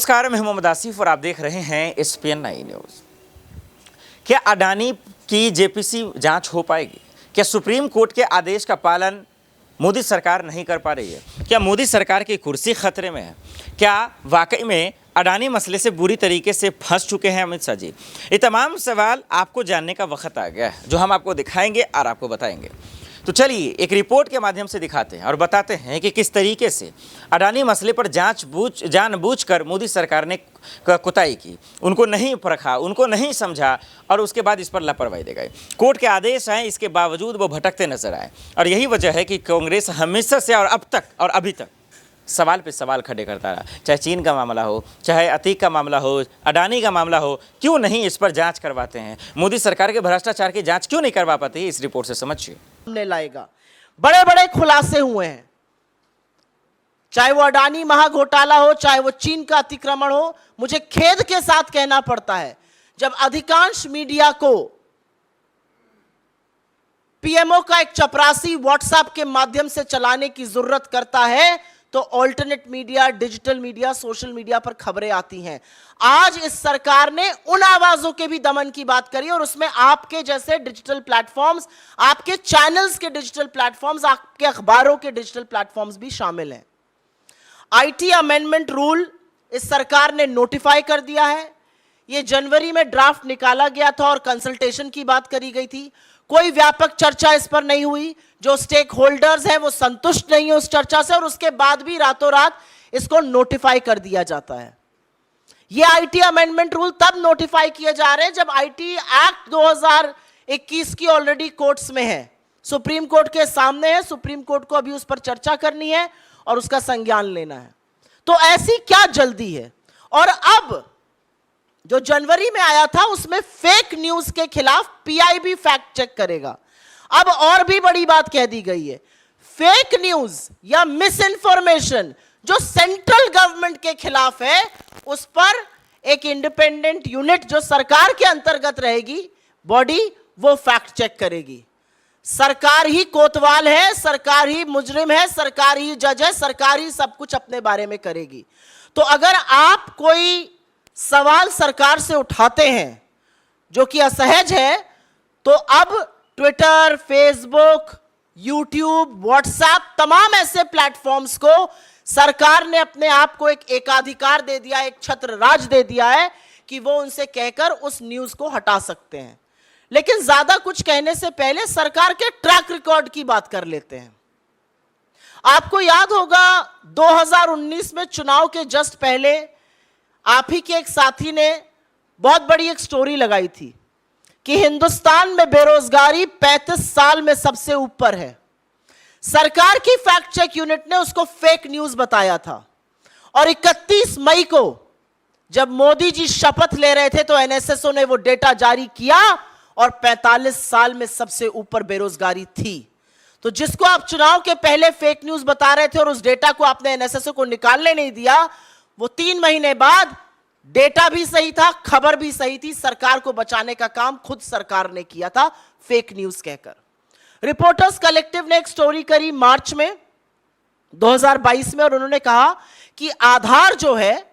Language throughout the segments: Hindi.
नमस्कार, मैं मोहम्मद आसिफ और आप देख रहे हैं SPN9 न्यूज़। क्या अडानी की जेपीसी जांच हो पाएगी? क्या सुप्रीम कोर्ट के आदेश का पालन मोदी सरकार नहीं कर पा रही है? क्या मोदी सरकार की कुर्सी खतरे में है? क्या वाकई में अडानी मसले से बुरी तरीके से फंस चुके हैं अमित शाह जी? ये तमाम सवाल आपको जानने का वक्त आ गया है, जो हम आपको दिखाएंगे और आपको बताएंगे। तो चलिए एक रिपोर्ट के माध्यम से दिखाते हैं और बताते हैं कि किस तरीके से अडानी मसले पर जानबूझकर मोदी सरकार ने कुताही की, उनको नहीं परखा, उनको नहीं समझा और उसके बाद इस पर लापरवाही दिखाई। कोर्ट के आदेश आए, इसके बावजूद वो भटकते नजर आए और यही वजह है कि कांग्रेस हमेशा से और अब तक और अभी तक सवाल पे सवाल खड़े करता रहा। चाहे चीन का मामला हो, चाहे अतीक का मामला हो, अडानी का मामला हो, क्यों नहीं इस पर जांच करवाते हैं? मोदी सरकार के भ्रष्टाचार की जांच क्यों नहीं करवा पाती? इस रिपोर्ट से समझिए। सामने लाएगा, बड़े बड़े खुलासे हुए हैं, चाहे वो अडानी महाघोटाला हो, चाहे वो चीन का अतिक्रमण हो। मुझे खेद के साथ कहना पड़ता है, जब अधिकांश मीडिया को पीएमओ का एक चपरासी व्हाट्सएप के माध्यम से चलाने की जरूरत करता है, तो alternate media, digital media, social media पर खबरें आती हैं। आज इस सरकार ने उन आवाजों के भी दमन की बात करी और उसमें आपके जैसे डिजिटल प्लेटफॉर्म्स, आपके चैनल्स के डिजिटल प्लेटफॉर्म्स, आपके अखबारों के डिजिटल प्लेटफॉर्म्स भी शामिल हैं। आईटी अमेंडमेंट रूल इस सरकार ने नोटिफाई कर दिया है। यह जनवरी में ड्राफ्ट निकाला गया था और कंसल्टेशन की बात करी गई थी। कोई व्यापक चर्चा इस पर नहीं हुई। जो स्टेक होल्डर्स हैं वो संतुष्ट नहीं है उस चर्चा से और उसके बाद भी रातों रात इसको नोटिफाई कर दिया जाता है। ये आईटी अमेंडमेंट रूल तब नोटिफाई किए जा रहे हैं जब आईटी एक्ट 2021 की ऑलरेडी कोर्ट्स में है, सुप्रीम कोर्ट के सामने है। सुप्रीम कोर्ट को अभी उस पर चर्चा करनी है और उसका संज्ञान लेना है। तो ऐसी क्या जल्दी है? और अब जो जनवरी में आया था उसमें फेक न्यूज के खिलाफ पीआईबी फैक्ट चेक करेगा। अब और भी बड़ी बात कह दी गई है, फेक न्यूज या मिस इंफॉर्मेशन जो सेंट्रल गवर्नमेंट के खिलाफ है, उस पर एक इंडिपेंडेंट यूनिट जो सरकार के अंतर्गत रहेगी बॉडी, वो फैक्ट चेक करेगी। सरकार ही कोतवाल है, सरकार ही मुजरिम है, सरकार ही जज है, सरकार ही सब कुछ अपने बारे में करेगी। तो अगर आप कोई सवाल सरकार से उठाते हैं जो कि असहज है, तो अब ट्विटर, फेसबुक, यूट्यूब, व्हाट्सएप, तमाम ऐसे प्लेटफॉर्म्स को सरकार ने अपने आप को एक एकाधिकार दे दिया, एक छत्र राज दे दिया है कि वो उनसे कहकर उस न्यूज को हटा सकते हैं। लेकिन ज्यादा कुछ कहने से पहले सरकार के ट्रैक रिकॉर्ड की बात कर लेते हैं। आपको याद होगा 2019 में चुनाव के जस्ट पहले आप ही के एक साथी ने बहुत बड़ी एक स्टोरी लगाई थी कि हिंदुस्तान में बेरोजगारी 35 साल में सबसे ऊपर है। सरकार की फैक्ट चेक यूनिट ने उसको फेक न्यूज बताया था और 31 मई को जब मोदी जी शपथ ले रहे थे तो एनएसएसओ ने वो डेटा जारी किया और 45 साल में सबसे ऊपर बेरोजगारी थी। तो जिसको आप चुनाव के पहले फेक न्यूज बता रहे थे और उस डेटा को आपने एनएसएसओ को निकालने नहीं दिया, वो 3 महीने बाद डेटा भी सही था, खबर भी सही थी। सरकार को बचाने का काम खुद सरकार ने किया था फेक न्यूज कहकर। रिपोर्टर्स कलेक्टिव ने एक स्टोरी करी मार्च में 2022 में और उन्होंने कहा कि आधार जो है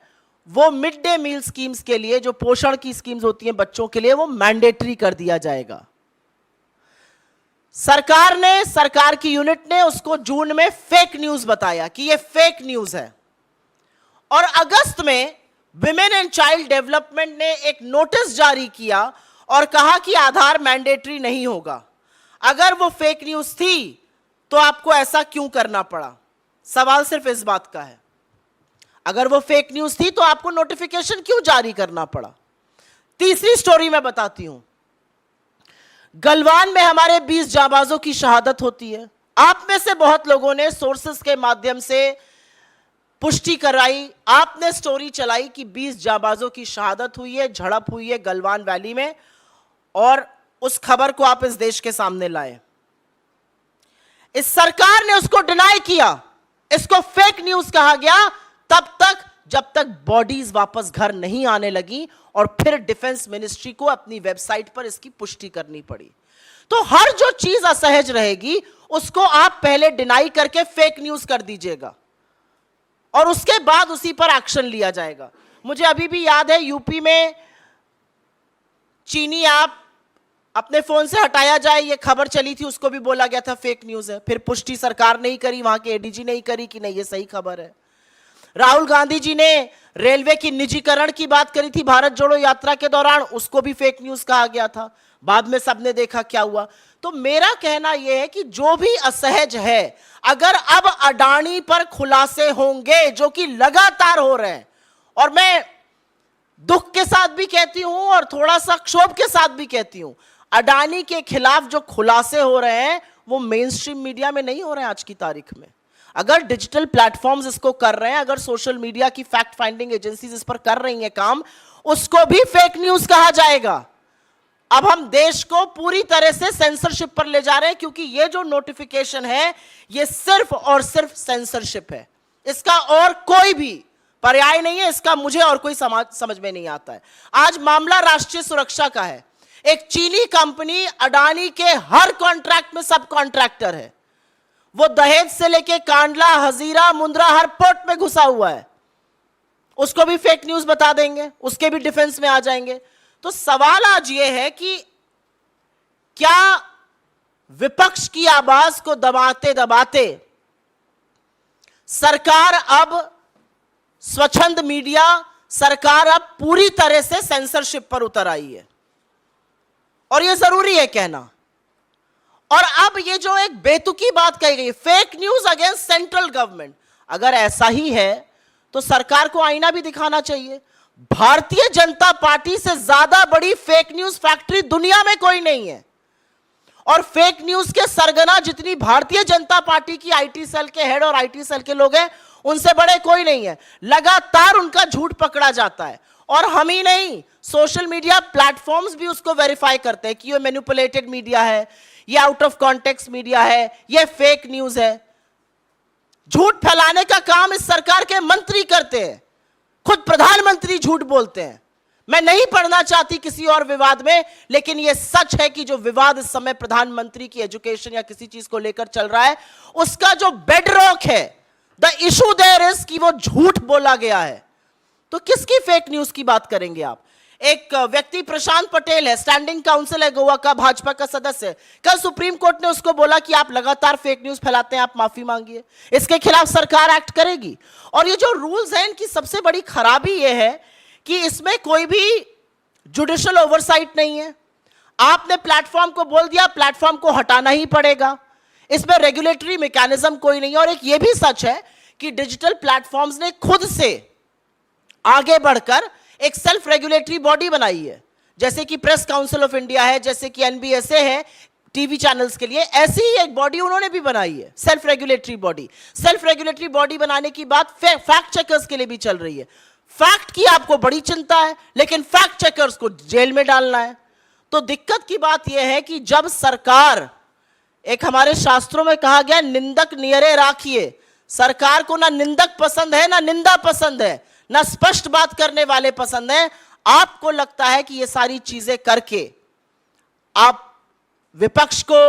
वो मिड डे मील स्कीम्स के लिए, जो पोषण की स्कीम्स होती हैं बच्चों के लिए, वो मैंडेटरी कर दिया जाएगा। सरकार की यूनिट ने उसको जून में फेक न्यूज बताया कि ये फेक न्यूज है और अगस्त में विमेन एंड चाइल्ड डेवलपमेंट ने एक नोटिस जारी किया और कहा कि आधार मैंडेटरी नहीं होगा। अगर वो फेक न्यूज थी तो आपको ऐसा क्यों करना पड़ा? सवाल सिर्फ इस बात का है, अगर वो फेक न्यूज थी तो आपको नोटिफिकेशन क्यों जारी करना पड़ा? तीसरी स्टोरी मैं बताती हूं। गलवान में हमारे 20 जाबाजों की शहादत होती है। आप में से बहुत लोगों ने सोर्सेस के माध्यम से पुष्टि कराई, आपने स्टोरी चलाई कि 20 जाबाजों की शहादत हुई है, झड़प हुई है गलवान वैली में, और उस खबर को आप इस देश के सामने लाए। इस सरकार ने उसको डिनाई किया, इसको फेक न्यूज कहा गया तब तक जब तक बॉडीज वापस घर नहीं आने लगी और फिर डिफेंस मिनिस्ट्री को अपनी वेबसाइट पर इसकी पुष्टि करनी पड़ी। तो हर जो चीज असहज रहेगी उसको आप पहले डिनाई करके फेक न्यूज कर दीजिएगा और उसके बाद उसी पर एक्शन लिया जाएगा। मुझे अभी भी याद है यूपी में चीनी ऐप अपने फोन से हटाया जाए, ये खबर चली थी, उसको भी बोला गया था फेक न्यूज है। फिर पुष्टि सरकार नहीं करी, वहां के एडीजी नहीं करी कि नहीं ये सही खबर है। राहुल गांधी जी ने रेलवे की निजीकरण की बात करी थी भारत जोड़ो यात्रा के दौरान, उसको भी फेक न्यूज कहा गया था। बाद में सबने देखा क्या हुआ। तो मेरा कहना यह है कि जो भी असहज है, अगर अब अडानी पर खुलासे होंगे जो कि लगातार हो रहे हैं, और मैं दुख के साथ भी कहती हूं और थोड़ा सा क्षोभ के साथ भी कहती हूं, अडानी के खिलाफ जो खुलासे हो रहे हैं वो मेन स्ट्रीम मीडिया में नहीं हो रहे हैं आज की तारीख में। अगर डिजिटल प्लेटफॉर्म्स इसको कर रहे हैं, अगर सोशल मीडिया की फैक्ट फाइंडिंग एजेंसीज इस पर कर रही हैं काम, उसको भी फेक न्यूज कहा जाएगा। अब हम देश को पूरी तरह से सेंसरशिप पर ले जा रहे हैं, क्योंकि ये जो नोटिफिकेशन है ये सिर्फ और सिर्फ सेंसरशिप है, इसका और कोई भी पर्याय नहीं है। इसका मुझे और कोई समझ में नहीं आता है। आज मामला राष्ट्रीय सुरक्षा का है। एक चीनी कंपनी अडानी के हर कॉन्ट्रैक्ट में सब कॉन्ट्रैक्टर है। वो दहेज से लेके कांडला, हजीरा, मुंद्रा हर पोर्ट में घुसा हुआ है। उसको भी फेक न्यूज बता देंगे, उसके भी डिफेंस में आ जाएंगे। तो सवाल आज ये है कि क्या विपक्ष की आवाज को दबाते दबाते सरकार अब स्वच्छंद मीडिया, सरकार अब पूरी तरह से सेंसरशिप पर उतर आई है, और यह जरूरी है कहना। और अब ये जो एक बेतुकी बात कही गई, fake news against central government, अगर ऐसा ही है तो सरकार को आईना भी दिखाना चाहिए। भारतीय जनता पार्टी से ज्यादा बड़ी फेक न्यूज फैक्ट्री दुनिया में कोई नहीं है, और फेक न्यूज के सरगना जितनी भारतीय जनता पार्टी की आईटी सेल के हेड और आईटी सेल के लोग हैं, उनसे बड़े कोई नहीं है। लगातार उनका झूठ पकड़ा जाता है, और हम ही नहीं, सोशल मीडिया प्लेटफॉर्म्स भी उसको वेरीफाई करते हैं कि ये मैनिपुलेटेड मीडिया है, ये आउट ऑफ कॉन्टेक्स्ट मीडिया है, ये फेक न्यूज है। झूठ फैलाने का काम इस सरकार के मंत्री करते हैं, खुद प्रधानमंत्री झूठ बोलते हैं। मैं नहीं पढ़ना चाहती किसी और विवाद में, लेकिन यह सच है कि जो विवाद इस समय प्रधानमंत्री की एजुकेशन या किसी चीज को लेकर चल रहा है, उसका जो बेडरॉक है, द इशू देयर इज कि वो झूठ बोला गया है। तो किसकी फेक न्यूज की बात करेंगे आप? एक व्यक्ति प्रशांत पटेल है, स्टैंडिंग काउंसिल है गोवा का, भाजपा का सदस्य। कल सुप्रीम कोर्ट ने उसको बोला कि आप लगातार फेक न्यूज फैलाते हैं, आप माफी मांगिए। इसके खिलाफ सरकार एक्ट करेगी। और ये जो रूल्स हैं, इनकी सबसे बड़ी खराबी ये है कि इसमें कोई भी जुडिशियल ओवरसाइट नहीं है। आपने प्लेटफॉर्म को बोल दिया, प्लेटफॉर्म को हटाना ही पड़ेगा। इसमें रेगुलेटरी मैकेनिज्म कोई नहीं है। और एक ये भी सच है कि डिजिटल प्लेटफॉर्म्स ने खुद से आगे बढ़कर एक सेल्फ रेगुलेटरी बॉडी बनाई है, जैसे कि प्रेस काउंसिल ऑफ इंडिया है, जैसे कि एनबीएसए है टीवी चैनल्स के लिए। ऐसी ही एक बॉडी उन्होंने भी बनाई है, self regulatory body. Self regulatory body बनाने की बात फैक्ट चेकर्स के लिए भी चल रही है। फैक्ट की आपको बड़ी चिंता है, लेकिन फैक्ट चेकर्स को जेल में डालना है। तो दिक्कत की बात यह है कि जब सरकार, एक हमारे शास्त्रों में कहा गया, निंदक नियरे राखिए। सरकार को ना निंदक पसंद है, ना निंदा पसंद है, ना स्पष्ट बात करने वाले पसंद हैं। आपको लगता है कि ये सारी चीजें करके आप विपक्ष को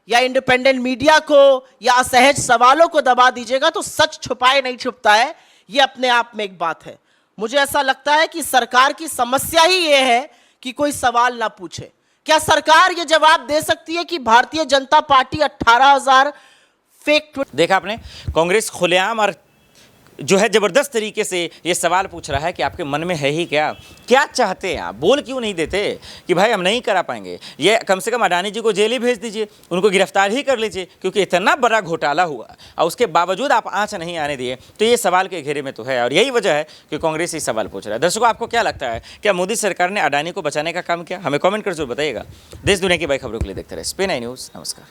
या इंडिपेंडेंट मीडिया को या असहज सवालों को दबा दीजिएगा, तो सच छुपाए नहीं छुपता है, ये अपने आप में एक बात है। मुझे ऐसा लगता है कि सरकार की समस्या ही ये है कि कोई सवाल ना पूछे। क्या सरकार ये जवाब दे सकती है कि भारतीय जनता पार्टी 18,000 फेक? देखा आपने, कांग्रेस खुलेआम और जो है जबरदस्त तरीके से ये सवाल पूछ रहा है कि आपके मन में है ही क्या चाहते हैं आप? बोल क्यों नहीं देते कि भाई हम नहीं करा पाएंगे? ये कम से कम अडानी जी को जेल ही भेज दीजिए, उनको गिरफ्तार ही कर लीजिए, क्योंकि इतना बड़ा घोटाला हुआ और उसके बावजूद आप आंच नहीं आने दिए। तो ये सवाल के घेरे में तो है, और यही वजह है कि कांग्रेस ये सवाल पूछ रहा है। दर्शकों, आपको क्या लगता है, क्या मोदी सरकार ने अडानी को बचाने का काम किया? हमें कॉमेंट कर जरूर बताइएगा। देश दुनिया की बड़ी खबरों के लिए देखते रहे SPN9 न्यूज़। नमस्कार।